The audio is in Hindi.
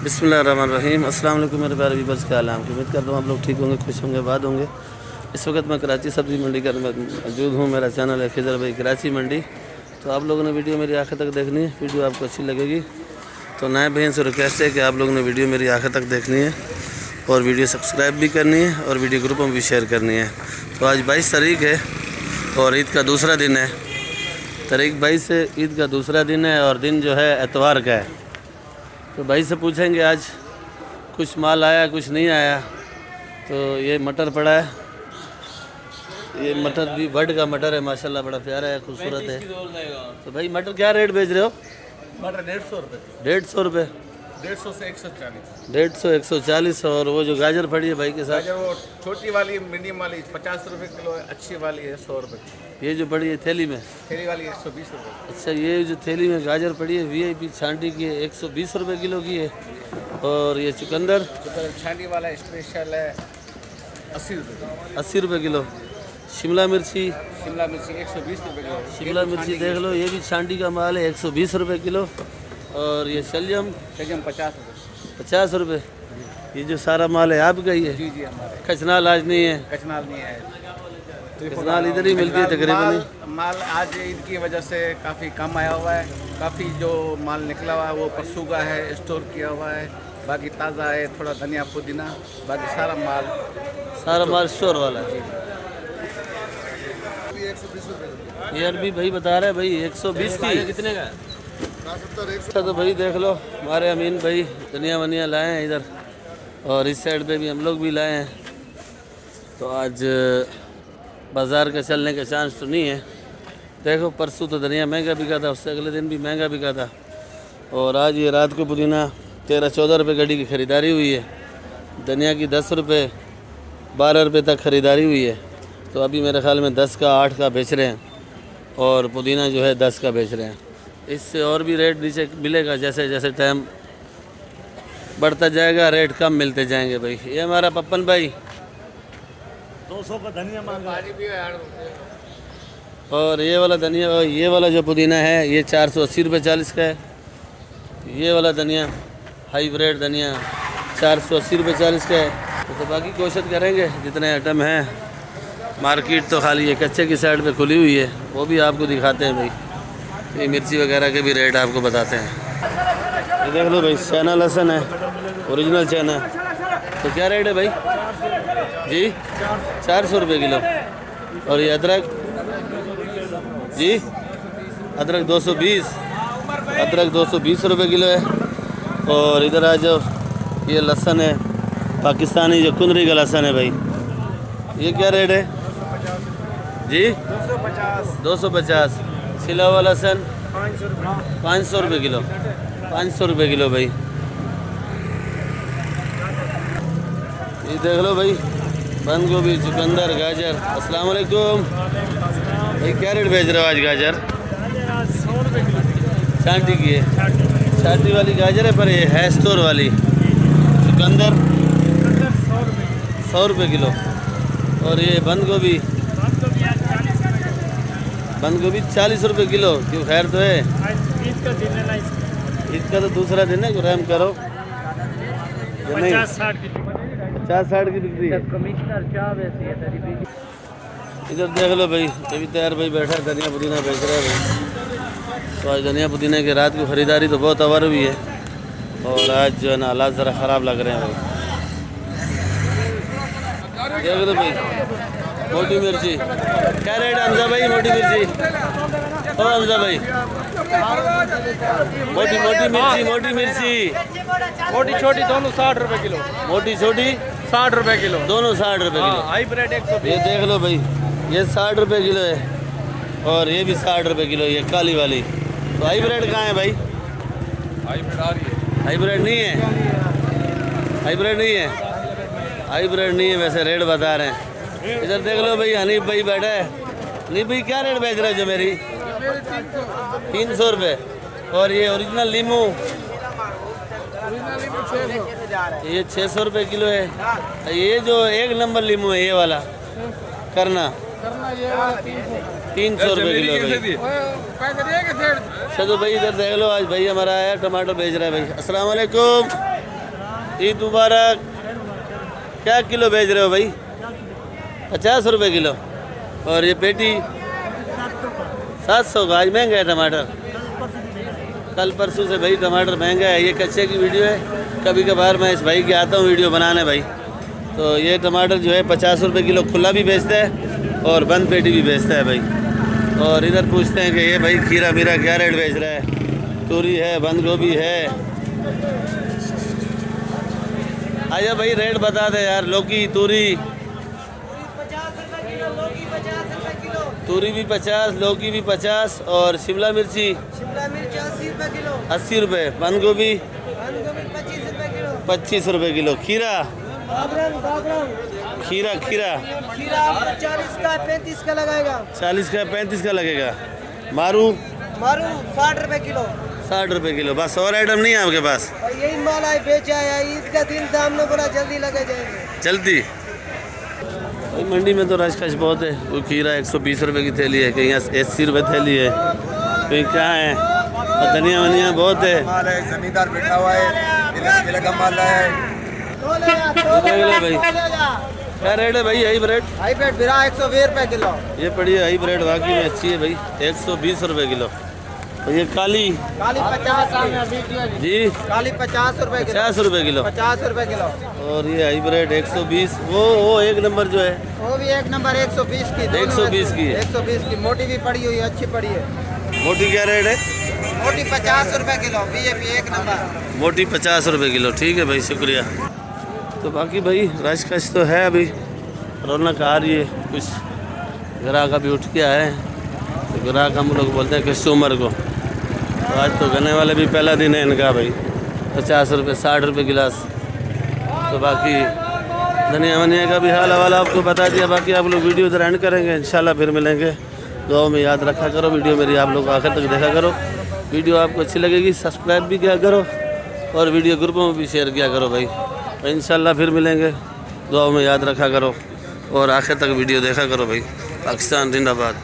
बिस्मिल्लाहिर्रहमानिर्रहीम। अस्सलाम वालेकुम मेरे प्यारे व्यूअर्स, क्या हाल है? आपकी उम्मीद करता हूँ आप लोग ठीक होंगे, खुश होंगे, आबाद होंगे। इस वक्त मैं कराची सब्ज़ी मंडी का मौजूद हूँ। मेरा चैनल है खिजर भाई कराची मंडी। तो आप लोगों ने वीडियो मेरी आखिर तक देखनी है। वीडियो आपको अच्छी लगेगी तो नए बहन से रिक्वेस्ट है कि आप लोगों ने वीडियो मेरी आखिर तक देखनी है और वीडियो सब्सक्राइब भी करनी है और वीडियो ग्रुपों में भी शेयर करनी है। तो आज 22 तारीख है और ईद का दूसरा दिन है। तारीख 22 से ईद का दूसरा दिन है और दिन जो है एतवार का है। तो भाई से पूछेंगे आज कुछ माल आया कुछ नहीं आया। तो ये मटर पड़ा है, ये मटर भी बर्ड का मटर है, माशाल्लाह बड़ा प्यारा है, खूबसूरत है। तो भाई मटर क्या रेट बेच रहे हो? मटर 150 रुपये। 150 रुपये? 150 से 140। 150 140। और वो जो गाजर पड़ी है भाई के साथ, वो छोटी वाली मीडियम वाली 50 रुपये किलो है, अच्छी वाली है 100 रुपये। ये जो पड़ी है थैली में, थैली वाली 120 रुपये। अच्छा ये जो थैली में गाजर पड़ी है VIP छांटी की है, 120 रुपये किलो की है। और ये चुकंदर छानी वाला स्पेशल है 80 रुपये। 80 रुपये किलो। शिमला मिर्ची 120 रुपये किलो। शिमला मिर्ची देख लो, ये भी छांटी का माल है, 120 रुपये किलो। और ये शलजम 50 रुपये। 50 रुपये। ये जो सारा माल है आपका ही है? जी जी हमारे। कचनाल आज नहीं है? कचनाल नहीं है, कचनाल इधर ही मिलती है तकरीबन। माल आज ईद की वजह से काफ़ी कम आया हुआ है। काफ़ी जो माल निकला हुआ है वो परसों का है, स्टोर किया हुआ है। बाकी ताज़ा है, थोड़ा धनिया पुदीना, बाकी सारा माल स्टोर वाला है। ये अरबी भाई बता रहे हैं भाई 120 की। कितने का? अच्छा तो भाई देख लो, हमारे अमीन भाई धनिया वनिया लाए हैं इधर और इस साइड पे भी हम लोग भी लाए हैं। तो आज बाज़ार का चलने का चांस तो नहीं है। देखो परसों तो धनिया महंगा बिका था, उससे अगले दिन भी महंगा बिका था। और आज ये रात को पुदीना 13-14 रुपये गड्डी की ख़रीदारी हुई है। धनिया की 10 रुपये 12 रुपये तक ख़रीदारी हुई है। तो अभी मेरे ख्याल में 10 का 8 का बेच रहे हैं और पुदीना जो है 10 का बेच रहे हैं। इससे और भी रेट नीचे मिलेगा, जैसे जैसे टाइम बढ़ता जाएगा रेट कम मिलते जाएंगे भाई। ये हमारा पप्पन भाई 200 का धनिया मांगा। और ये वाला धनिया, ये वाला जो पुदीना है ये 480 रुपये 40 का है। ये वाला धनिया हाईब्रिड धनिया 480 रुपये 40 का है। तो बाकी कोशिश करेंगे जितने आइटम हैं। मार्केट तो खाली ये कच्चे की साइड पे खुली हुई है, वो भी आपको दिखाते हैं भाई। ये मिर्ची वगैरह के भी रेट आपको बताते हैं। ये देख लो भाई, चाइना लहसुन है, ओरिजिनल चाइना। तो क्या रेट है भाई जी? 400 रुपये किलो। और ये अदरक जी, अदरक 220, अदरक 220 रुपये किलो है। और इधर आ जाओ, ये लहसुन है पाकिस्तानी, जो कुंदरी का लहसुन है भाई। ये क्या रेट है जी? 250। छिला हुआ लहसुन 500 रुपये किलो। 500 रुपये किलो भाई। ये देख लो भाई, बंद गोभी, चुकंदर, गाजर। अस्सलाम वालेकुम भाई, क्या रेट बेच रहे हो आज गाजर? 100 रुपये किलो। छांटी की है, छांटी वाली गाजर है, पर ये है स्टोर वाली। चुकंदर 100 रुपये किलो। और ये बंद गोभी 40 रुपये किलो। क्यों खैर तो है? ईद का दिन है ना, ईद का तो दूसरा दिन है, रहम करो। 50-60 की 50-60 की बिक्री है। कमिश्नर क्या वैसे है? इधर देख लो भाई, अभी तैयार भाई बैठा है, धनिया पुदीना बेच रहा है भाई। तो आज धनिया पुदीना की रात की ख़रीदारी तो बहुत अवर हुई है और आज जो है ना हालात ज़रा ख़राब लग रहे हैं भाई। देख लो भाई, मोटी मिर्ची क्या रेट है हमजा भाई? मोटी मिर्ची ओ हमजा भाई, मोटी मिर्ची मोटी छोटी दोनों 60 रुपये किलो। मोटी छोटी 60 रुपये किलो दोनों 60 रुपये किलो। हाईब्रिड 120। ये देख लो भाई, ये 60 रुपये किलो है और ये भी 60 रुपये किलो, ये काली वाली। तो हाईब्रिड कहाँ है भाई? हाईब्रिड आ रही है। हाईब्रिड नहीं है, हाईब्रिड नहीं है, हाईब्रिड नहीं है, वैसे रेट बता रहे हैं। इधर देख लो भाई, हनीफ भाई बैठा है। हनीफ भाई क्या रेट बेच रहे हो जो मेरी? 300 रुपये। और ये ओरिजिनल नींबू ये 600 रुपये किलो है। ये जो 1 नंबर नींबू है ये वाला करना 300 रुपये किलो भाई। चलो भाई इधर देख लो, आज भाई हमारा आया टमाटर बेच रहा है भाई। अस्सलाम वालेकुम। ईद मुबारक। क्या किलो बेच रहे हो भाई? 50 रुपये किलो। और ये पेटी 700 का। आज महंगा है टमाटर, कल परसों से भाई टमाटर महंगा है। ये कच्चे की वीडियो है, कभी कभार मैं इस भाई के आता हूँ वीडियो बनाने भाई। तो ये टमाटर जो है 50 रुपये किलो खुला भी बेचता है और बंद पेटी भी बेचता है भाई। और इधर पूछते हैं कि ये भाई खीरा मीरा क्या रेट बेच रहा है? तूरी है, बंद गोभी है। आया भाई रेट बता दे यार। लौकी, तूरी 50, लौकी भी 50 और शिमला मिर्च 80 रुपये। बंद गोभी 25 रुपये किलो। खीरा 40 का 35 का लगेगा। मारू 60 रुपए किलो। 60 रुपये किलो। बस और आइटम नहीं है आपके पास? और यही माल है बेचा है। ईद का दिन दाम में बड़ा जल्दी लगे जाएंगे। जल्दी भाई मंडी में तो रश कश बहुत है। वो खीरा 120 रुपये की थैली है, कहीं 80 रुपये थैली है, कहीं क्या है। और धनिया वनिया बहुत है। माल है, जमींदार बैठा हुआ है, का माल है। भाई क्या रेट है भाई? हाईब्रेड बिरा 120 रुपए किलो। ये पड़ी है हाईब्रेड, वाकई में अच्छी है भाई। 120 रुपये किलो। और ये काली 50 जी 50 रुपए 50 रुपये किलो। 50 रुपए किलो। और ये हाईब्रेड 120। वो एक नंबर जो है वो भी एक नंबर 120 की। 120 की है। 120 की मोटी भी पड़ी हुई है, अच्छी पड़ी है। मोटी क्या रेट है? मोटी 50 रुपए किलो। बीजेपी एक नंबर। मोटी 50 रुपये किलो। ठीक है भाई, शुक्रिया। तो बाकी भाई रश कश तो है, अभी रौनक आ रही है। कुछ ग्राहक अभी उठ के आए हैं, तो ग्राहक हम लोग बोलते हैं कस्टमर को। तो आज तो गन्ने वाले भी पहला दिन है इनका भाई। 50 रुपये 60 रुपये गिलास। तो बाकी धनिया वनिया का भी हाल हवाला आपको बता दिया। बाकी आप लोग वीडियो इधर एंड करेंगे, इंशाल्लाह फिर मिलेंगे। दुआ में याद रखा करो, वीडियो मेरी आप लोग आखिर तक देखा करो। वीडियो आपको अच्छी लगेगी सब्सक्राइब भी किया करो और वीडियो ग्रुपों में भी शेयर किया करो भाई। इंशाल्लाह फिर मिलेंगे। दुआ में याद रखा करो और आखिर तक वीडियो देखा करो भाई। पाकिस्तान जिंदाबाद।